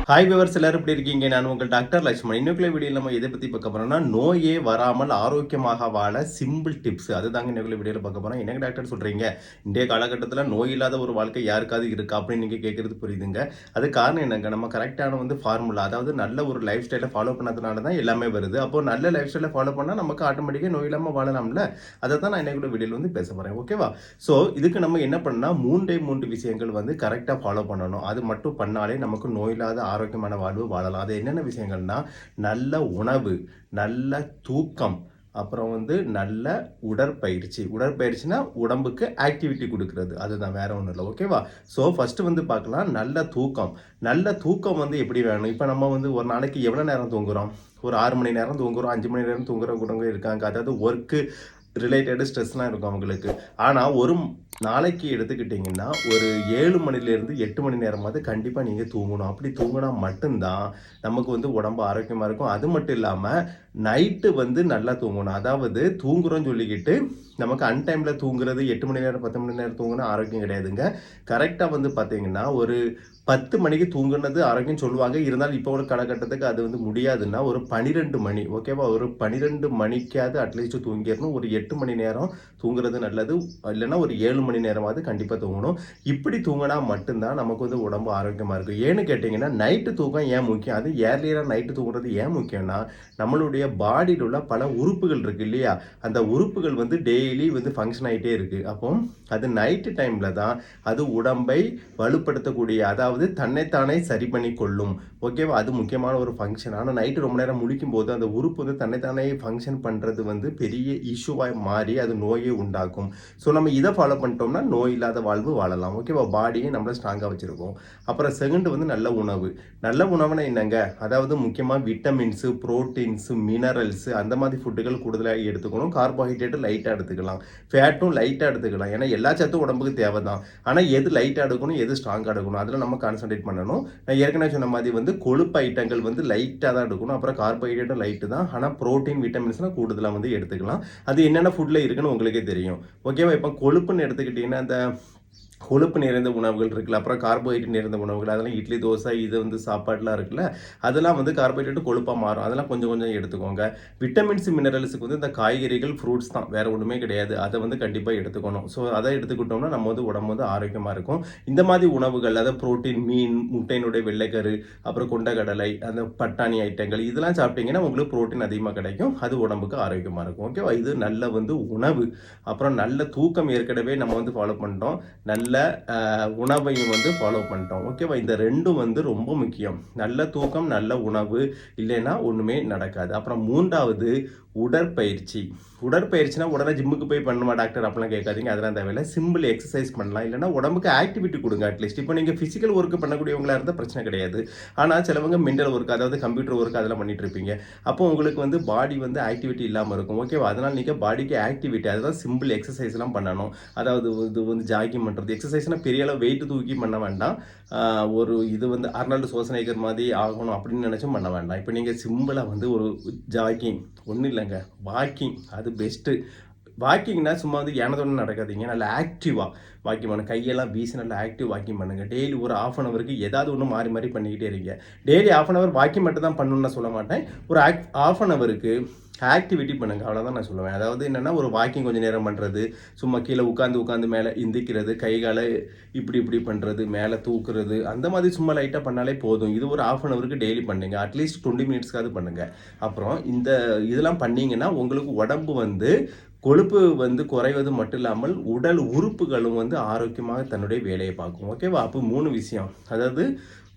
Hi viewers, எல்லாரும் எப்படி இருக்கீங்க? நான் உங்கள் டாக்டர் லட்சுமணன். இன்னொரு வீடியோவில் நம்ம எதை பற்றி பார்க்க போறோம்னா, நோயே வராமல் ஆரோக்கியமாக வாழ சிம்பிள் டிப்ஸ். அதுதாங்க இன்னொரு வீடியோவில் பார்க்க போறோம். என்னங்க டாக்டர் சொல்றீங்க, இன்றைய காலகட்டத்தில் நோய் இல்லாத ஒரு வாழ்க்கை யாருக்காவது இருக்கா அப்படின்னு நீங்கள் கேட்கறது புரியுதுங்க. அது காரணம் என்னங்க, நம்ம கரெக்டான ஃபார்முலா, அதாவது நல்ல ஒரு லைஃப் ஸ்டைலை ஃபாலோ பண்ணதுனால தான் எல்லாமே வருது. அப்போ நல்ல லைஃப் ஸ்டைலை ஃபாலோ பண்ணால் நமக்கு ஆட்டோமேட்டிக்காக நோய் இல்லாமல் வாழலாம்ல. அதை தான் நான் இன்னொரு வீடியோவில் பேச போகிறேன். ஓகேவா? ஸோ இதுக்கு நம்ம என்ன பண்ணால் மூன்று விஷயங்கள் கரெக்டாக ஃபாலோ பண்ணணும். அது மட்டும் பண்ணாலே நமக்கு நோய் இல்லாத ஆரோக்கியமான வாழ்வு வாழலாம். அது என்னென்ன விஷயங்கள்னா, நல்ல உணவு, நல்ல தூக்கம், அப்புறம் நல்ல உடற்பயிற்சி. உடற்பயிற்சினா உடம்புக்கு ஆக்டிவிட்டி கொடுக்கறது, அதுதான், வேற ஒன்றும் இல்லை. ஓகேவா? ஸோ ஃபர்ஸ்ட் பார்க்கலாம் நல்ல தூக்கம். நல்ல தூக்கம் எப்படி வேணும்? இப்போ நம்ம ஒரு நாளைக்கு எவ்வளோ நேரம் தூங்குறோம்? ஒரு 6 மணி நேரம் தூங்குறோம், 5 மணி நேரம் தூங்குறவங்க இருக்காங்க. அதாவது ஒர்க்கு ரிலேட்டடு ஸ்ட்ரெஸ்லாம் இருக்கும் அவங்களுக்கு. ஆனால் ஒரு நாளைக்கு எடுத்துக்கிட்டிங்கன்னா ஒரு 7 மணிலேருந்து 8 மணி நேரமாவது கண்டிப்பாக நீங்கள் தூங்கணும். அப்படி தூங்கினா மட்டும்தான் நமக்கு உடம்பு ஆரோக்கியமாக இருக்கும். அது மட்டும் இல்லாமல் நைட்டு நல்லா தூங்கணும். அதாவது தூங்குறோன்னு சொல்லிக்கிட்டு நமக்கு அன்டைமில் தூங்குறது 8 மணி நேரம் 10 மணி நேரம் தூங்கினா ஆரோக்கியம் கிடையாதுங்க. கரெக்டாக பார்த்தீங்கன்னா ஒரு 10 மணிக்கு தூங்குனது ஆரோக்கியம் சொல்லுவாங்க. இருந்தாலும் இப்போ ஒரு காலகட்டத்துக்கு அது முடியாதுன்னா ஒரு 12 மணி, ஓகேவா? ஒரு 12 மணிக்காவது அட்லீஸ்ட் தூங்கிடணும். ஒரு 8 மணி நேரம் தூங்குறது நல்லது. இல்லைன்னா ஒரு 7 மணி நேரமாவது கண்டிப்பாக தூங்கணும். இப்படி தூங்கினா மட்டும்தான் நமக்கு உடம்பு ஆரோக்கியமாக இருக்கும். ஏன்னு கேட்டிங்கன்னா, நைட்டு தூக்கம் ஏன் முக்கியம்? அது ஏர்லியராக நைட்டு தூங்குறது ஏன் முக்கியம்னா, நம்மளுடைய பாடியில் உள்ள பல உறுப்புகள் இருக்குது இல்லையா? அந்த உறுப்புகள் டெய்லி ஃபங்க்ஷன் ஆகிட்டே இருக்குது. அப்போ அது நைட்டு டைமில் தான் அது உடம்பை வலுப்படுத்தக்கூடிய, அதாவது தன்னைத்தானே சரி பண்ணி கொள்ளும். ஓகேவா? அது முக்கியமான ஒரு ஃபங்க்ஷன். ஆனால் நைட்டு ரொம்ப நேரம் முழிக்கும் போது அந்த உறுப்பு தன்னைத்தானே ஃபங்க்ஷன் பண்ணுறது பெரிய இஷ்யூவாக மாறி அது நோயை உண்டாக்கும். ஸோ நம்ம இதை ஃபாலோ பண்ணிட்டோம்னா நோய் இல்லாத வாழ்வு வாழலாம். ஓகேவா? பாடியை நம்மளை ஸ்ட்ராங்காக வச்சுருக்கோம். அப்புறம் செகண்ட் நல்ல உணவு. நல்ல உணவுனா என்னங்க, அதாவது முக்கியமாக விட்டமின்ஸு, ப்ரோட்டீன்ஸு, மினரல்ஸு அந்த மாதிரி ஃபுட்டுகள் கூடுதலாக எடுத்துக்கணும். கார்போஹைட்ரேட்டு லைட்டாக எடுத்துக்கலாம், ஃபேட்டும் லைட்டாக எடுத்துக்கலாம். ஏன்னா எல்லா சத்தும் உடம்புக்கு தேவை தான். ஆனால் எது லைட்டாக எடுக்கணும், எது ஸ்ட்ராங்காக எடுக்கணும், அதில் நம்ம கான்சன்ட்ரேட் பண்ணணும். நான் ஏற்கனவே சொன்ன மாதிரி கொழுப்பு ஐட்டங்கள் லைட்டாக தான் எடுக்கணும். அப்புறம் கார்போஹைட்ரேட்டும் லைட்டு தான். ஆனால் ப்ரோட்டீன், விட்டமின்ஸ்லாம் கூடுதலாக எடுத்துக்கலாம். அது என்னென்ன ஃபுட்டில் இருக்குன்னு உங்களுக்கே தெரியும். ஓகேவா? இப்போ கொழுப்புன்னு எடுத்துக்கிட்டிங்கன்னா அந்த கொழுப்பு நிறைந்த உணவுகள் இருக்குல்ல, அப்புறம் கார்போஹைட்ரேட் நிறைந்த உணவுகள், அதெல்லாம் இட்லி, தோசை, இது சாப்பாடுலாம் இருக்குல்ல, அதெல்லாம் கார்போஹைட்ரேட் கொழுப்பாக மாறும். அதெல்லாம் கொஞ்சம் கொஞ்சம் எடுத்துக்கோங்க. விட்டமின்ஸ், மினரல்ஸுக்கு இந்த காய்கறிகள், ஃப்ரூட்ஸ் தான், வேற ஒன்றுமே கிடையாது. அதை கண்டிப்பாக எடுத்துக்கணும். ஸோ அதை எடுத்துக்கிட்டோம்னா நம்ம உடம்பு ஆரோக்கியமாக இருக்கும். இந்த மாதிரி உணவுகள், அதாவது புரோட்டீன், மீன், முட்டையினுடைய வெள்ளைக்கரு, அப்புறம் கொண்டக்கடலை, அந்த பட்டாணி ஐட்டங்கள், இதெல்லாம் சாப்பிட்டீங்கன்னா உங்களுக்கு புரோட்டீன் அதிகமாக கிடைக்கும். அது உடம்புக்கு ஆரோக்கியமாக இருக்கும். ஓகேவா? இது நல்ல உணவு. அப்புறம் நல்ல தூக்கம் ஏற்கனவே நம்ம ஃபாலோ பண்ணிட்டோம். நல்ல உணவையும் ஃபாலோ பண்ணிட்டோம். ஓகேவா? இந்த ரெண்டும் ரொம்ப முக்கியம். நல்ல தூக்கம், நல்ல உணவு, இல்லைன்னா ஒன்றுமே நடக்காது. அப்புறம் மூன்றாவது உடற்பயிற்சி. உடற்பயிற்சினா உடனே ஜிம்முக்கு போய் பண்ணுமா டாக்டர் அப்படிலாம் கேட்காதீங்க. அதெல்லாம் தேவையில்லை. சிம்பிள் எக்ஸசைஸ் பண்ணலாம். இல்லைன்னா உடம்புக்கு ஆக்டிவிட்டி கொடுங்க. அட்லீஸ்ட் இப்போ நீங்கள் ஃபிசிக்கல் ஒர்க் பண்ணக்கூடியவங்களா இருந்தால் பிரச்சனை கிடையாது. ஆனால் சிலவங்க மென்டல் ஒர்க், அதாவது கம்ப்யூட்டர் ஒர்க், அதெல்லாம் பண்ணிட்டு இருப்பீங்க. அப்போ உங்களுக்கு பாடி ஆக்டிவிட்டி இல்லாமல் இருக்கும். ஓகேவா? அதனால் நீங்கள் பாடிக்கு ஆக்டிவிட்டி, அதுதான் சிம்பிள் எக்ஸசைஸ்லாம் பண்ணணும். அதாவது இது ஜாகிங் பண்ணுறது. எக்ஸசைஸ்னால் பெரிய அளவு வெயிட் தூக்கி பண்ண வேண்டாம். ஒரு இது அர்னால்டு ஷ்வார்ஸ்நெகர் மாதிரி ஆகணும் அப்படின்னு நினச்சும் பண்ண வேண்டாம். இப்போ நீங்கள் சிம்பிளாக ஒரு ஜாகிங், ஒன்றும் இல்லைங்க, வாக்கிங், அது பெஸ்ட்டு. வாக்கிங்னா சும்மா ஏனதோன்னு நடக்காதீங்க. நல்லா ஆக்டிவாக வாக்கிங் பண்ணுங்க. கையெல்லாம் வீசி நல்லா ஆக்டிவ் வாக்கிங் பண்ணுங்கள். டெய்லி ஒரு 1/2 ஹவருக்கு ஏதாவது ஒன்று மாறி மாறி பண்ணிக்கிட்டே இருங்க. டெய்லி 1/2 ஹவர் வாக்கிங் மட்டும் தான் பண்ணணும்னு நான் சொல்ல மாட்டேன். ஒரு 1/2 ஹவருக்கு ஆக்டிவிட்டி பண்ணுங்கள், அவ்வளோதான் நான் சொல்லுவேன். அதாவது என்னென்னா, ஒரு வாக்கிங் கொஞ்சம் நேரம் பண்ணுறது, சும்மா கீழே உட்காந்து மேலே இந்திக்கிறது, கை காலை இப்படி பண்ணுறது, மேலே தூக்குறது, அந்த மாதிரி சும்மா லைட்டாக பண்ணாலே போதும். இது ஒரு 1/2 ஹவருக்கு டெய்லி பண்ணுங்க. அட்லீஸ்ட் 20 மினிட்ஸ்க்காவது பண்ணுங்கள். அப்புறம் இதெல்லாம் பண்ணிங்கன்னா உங்களுக்கு உடம்பு கொழுப்பு குறைவது மட்டும் இல்லாமல் உடல் உறுப்புகளும் ஆரோக்கியமாக தன்னுடைய வேலையை பார்க்கும். ஓகேவா? அப்போ 3 விஷயம். அதாவது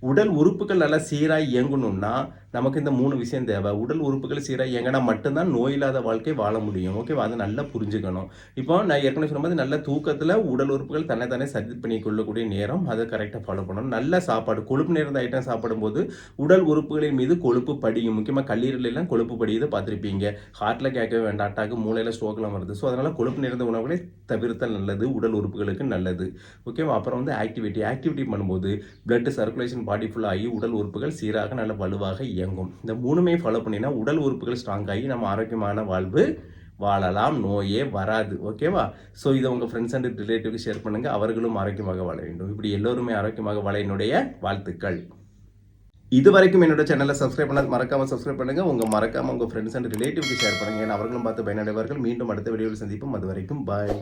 உடல் உறுப்புகள் நல்லா சீராக இயங்கணும்னா நமக்கு இந்த 3 விஷயம் தேவை. உடல் உறுப்புகள் சீராக இயங்கினா மட்டும்தான் நோய் இல்லாத வாழ்க்கை வாழ முடியும். ஓகேவா? அதை நல்லா புரிஞ்சுக்கணும். இப்போ நான் ஏற்கனவே சொன்ன மாதிரி நல்ல தூக்கத்தில் உடல் உறுப்புகள் தன்னை சரி பண்ணி கொள்ளக்கூடிய நேரம், அதை கரெக்டாக ஃபாலோ பண்ணணும். நல்ல சாப்பாடு, கொழுப்பு நிறைந்த ஐட்டம் சாப்பிடும்போது உடல் உறுப்புகளின் மீது கொழுப்பு படியும். முக்கியமாக கல்லீரலாம் கொழுப்பு படியதை பார்த்துருப்பீங்க. ஹார்ட்டில் கேட்கவே வேண்டாம், அட்டாக்கு, மூளையில் ஸ்ட்ரோக்லாம் வருது. ஸோ அதனால் கொழுப்பு நிறைந்த உணவுகளை தவிர்த்தல் நல்லது, உடல் உறுப்புகளுக்கு நல்லது. ஓகேவா? அப்புறம் ஆக்டிவிட்டி பண்ணும்போது பிளட் சர்க்குலேஷன் பாடி ஃபுல்லாக ஆகி உடல் உறுப்புகள் சீராக நல்ல வலுவாக இயங்கும். இந்த 3மே ஃபாலோ பண்ணினா உடல் உறுப்புகள் ஸ்ட்ராங் ஆகி நம்ம ஆரோக்கியமான வாழ்வு வாழலாம், நோயே வராது. ஓகேவா? ஸோ இதை உங்கள் ஃப்ரெண்ட்ஸ் அண்ட் ரிலேட்டிவ்க்கு ஷேர் பண்ணுங்கள். அவர்களும் ஆரோக்கியமாக வாழ வேண்டும். இப்படி எல்லோருமே ஆரோக்கியமாக வாழ என்னுடைய வாழ்த்துக்கள். இது வரைக்கும் என்னோட சேனலை சப்ஸ்கிரைப் பண்ணாத மறக்காம சப்ஸ்கிரைப் பண்ணுங்க. மறக்காம உங்க ஃப்ரெண்ட்ஸ் அண்ட் ரிலேட்டிவ்க்கு ஷேர் பண்ணுங்க. ஏன்னா அவர்களும் பார்த்து பயனடைவார்கள். மீண்டும் அடுத்த வீடியோவில் சந்திப்போம். அதுவரைக்கும் பாய்.